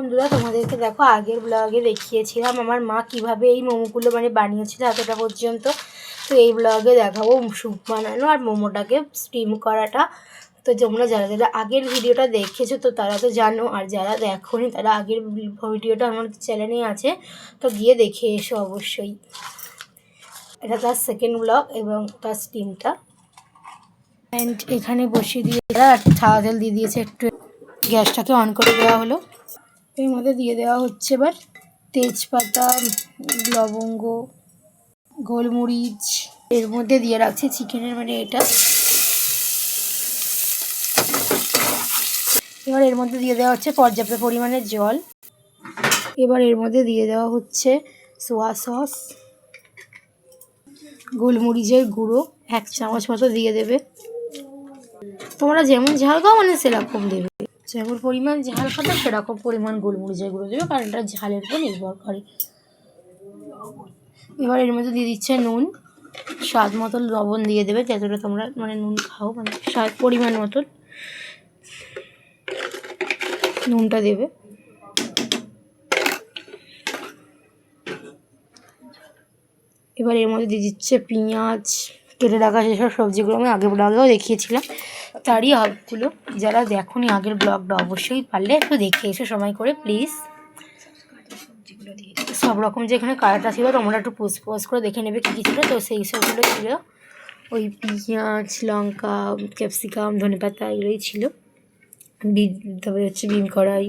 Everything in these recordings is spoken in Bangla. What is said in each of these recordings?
বন্ধুরা, তোমাদেরকে দেখো আগের ব্লগে দেখিয়েছিলাম আমার মা কিভাবে এই মোমোগুলো বানিয়েছিল এতটা পর্যন্ত। তো এই ব্লগে দেখাবো স্যুপ বানানো আর মোমোটাকে স্টিম করাটা। তো তোমরা যারা যারা আগের ভিডিওটা দেখেছো তো তারা তো জানো, আর যারা দেখোনি তারা আগের ভিডিওটা আমার চ্যানেলে আছে, তো গিয়ে দেখে এসো অবশ্যই। এটা তার সেকেন্ড ব্লগ এবং তার স্টিমটা। অ্যান্ড এখানে বসিয়ে দিয়ে আর সাদা তেল দিয়ে দিয়েছে, একটু গ্যাসটাকে অন করে দেওয়া হলো। এর মধ্যে দিয়ে দেওয়া হচ্ছে এবার তেজপাতা, লবঙ্গ, গোলমরিচ। এর মধ্যে দিয়ে রাখছি চিকেনের এটা। এবার এর মধ্যে দিয়ে দেওয়া হচ্ছে পর্যাপ্ত পরিমাণে জল। এবার এর মধ্যে দিয়ে দেওয়া হচ্ছে সোয়া সস, গোলমরিচের গুঁড়ো 1 চামচ মতো দিয়ে দেবে। তোমরা যেমন ঝাল খাও সেরকম দেবে, যেমন পরিমাণ ঝাল খাবে সেরকম পরিমাণ গোলমরিচের গুঁড়ো দেবে, কারণ এটা ঝালের উপর নির্ভর করে। এবার এর মধ্যে দিয়ে দিচ্ছে নুন, স্বাদ মতো লবণ দিয়ে দেবে, যতটা তোমরা নুন খাও স্বাদ পরিমাণ মতন নুনটা দেবে। এবার এর মধ্যে দিয়ে দিচ্ছে পেঁয়াজ, কেটে রাখা যেসব সবজিগুলো আমি আগের ব্লগেও দেখিয়েছিলাম তারই হাফগুলো। যারা দেখোনি আগের ব্লগটা অবশ্যই পারলে একটু দেখে এসো সময় করে প্লিজ। সব রকম যে এখানে কালারটা ছিল তোমরা একটু পোস্ট করে দেখে নেবে কী কী ছিল। তো সেই সবগুলো ছিল ওই পেঁয়াজ, লঙ্কা, ক্যাপসিকাম, ধনেপাতা, এগুলোই ছিল। তারপরে হচ্ছে বিন কড়াই।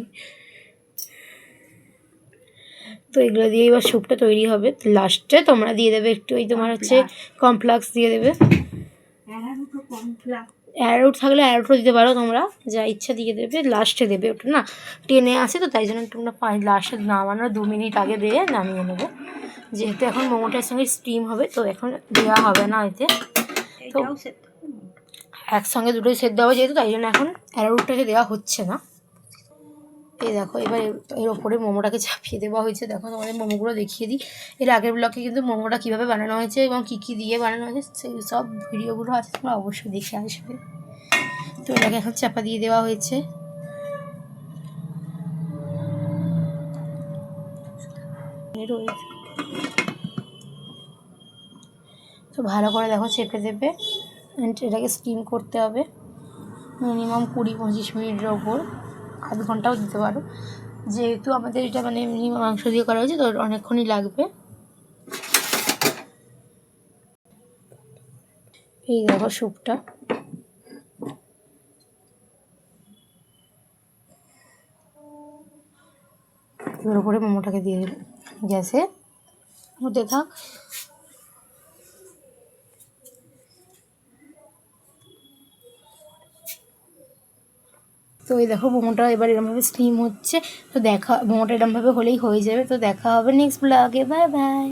তো এগুলো দিয়ে এবার স্যুপটা তৈরি হবে। লাস্টে তোমরা দিয়ে দেবে একটু ওই তোমার হচ্ছে কর্নফ্লেক্স দিয়ে দেবে। অ্যারোট থাকলে অ্যারোটও দিতে পারো, তোমরা যা ইচ্ছা দিয়ে দেবে। লাস্টে দেবে, ওটা না টেনে আসে, তো তাই জন্য তোমরা লাস্টে নামানোর 2 মিনিট আগে দিয়ে নামিয়ে নেবে। যেহেতু এখন মোমোটার সঙ্গে স্টিম হবে তো এখন দেওয়া হবে না এতে, তো একসঙ্গে দুটোই সেদ্ধ হবে যেহেতু, তাই জন্য এখন অ্যারোটটাকে দেওয়া হচ্ছে না। এই দেখো এবার এর ওপরে মোমোটাকে চাপিয়ে দেওয়া হয়েছে। দেখো তোমাদের মোমোগুলো দেখিয়ে দিই। এর আগের ব্লগে কিন্তু মোমোটা কীভাবে বানানো হয়েছে এবং কী কী দিয়ে বানানো হয়েছে সেই সব ভিডিওগুলো আছে, তোমরা অবশ্যই দেখে আসবে। তো এটাকে এখন চাপা দিয়ে দেওয়া হয়েছে। তো ভালো করে দেখো চেপে দেবে, অ্যান্ড এটাকে স্টিম করতে হবে মিনিমাম 20-25 মিনিটের ওপর, আধ ঘন্টাও দিতে পারো। যেহেতু আমাদের এটা মিনিমাম মাংস দিয়ে করা হয়েছে তো অনেকক্ষণই লাগবে। এই দেখো স্যুপটা। এবার উপরে মোমোটাকে দিয়ে দিল, গ্যাসে মধ্যে থাক। তো এই দেখো মোমোটা এবার এরমভাবে স্টিম হচ্ছে। তো মোমোটা এরমভাবে হলেই হয়ে যাবে। তো দেখা হবে নেক্সট ব্লগে, বাই বাই।